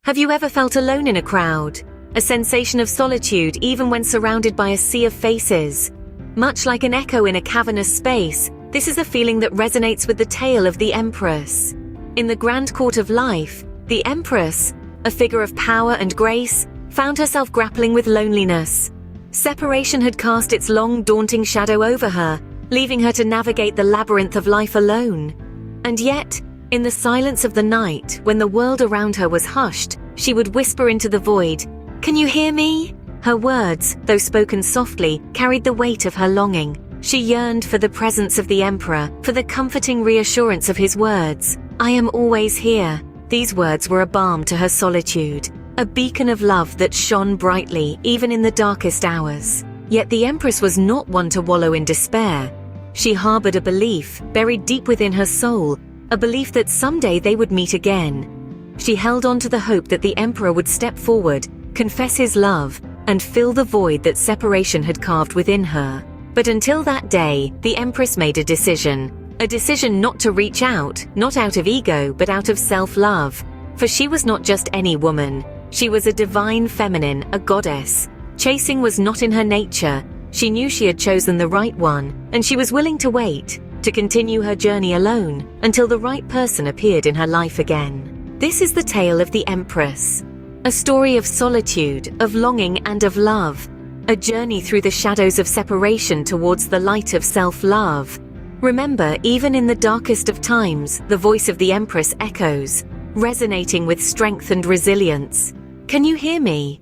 Have you ever felt alone in a crowd? A sensation of solitude even when surrounded by a sea of faces? Much like an echo in a cavernous space, this is a feeling that resonates with the tale of the Empress. In the grand court of life, the Empress, a figure of power and grace, found herself grappling with loneliness. Separation had cast its long, daunting shadow over her, leaving her to navigate the labyrinth of life alone. And yet, in the silence of the night, when the world around her was hushed, she would whisper into the void, "Can you hear me?" Her words, though spoken softly, carried the weight of her longing. She yearned for the presence of the Emperor, for the comforting reassurance of his words, "I am always here." These words were a balm to her solitude, a beacon of love that shone brightly even in the darkest hours. Yet the Empress was not one to wallow in despair. She harbored a belief, buried deep within her soul, a belief that someday they would meet again. She held on to the hope that the Emperor would step forward, confess his love, and fill the void that separation had carved within her. But until that day, the Empress made a decision not to reach out, not out of ego, but out of self-love. For she was not just any woman. She was a divine feminine, a goddess. Chasing was not in her nature. She knew she had chosen the right one, and she was willing to wait, to continue her journey alone, until the right person appeared in her life again. This is the tale of the Empress. A story of solitude, of longing and of love. A journey through the shadows of separation towards the light of self-love. Remember, even in the darkest of times, the voice of the Empress echoes, resonating with strength and resilience. Can you hear me?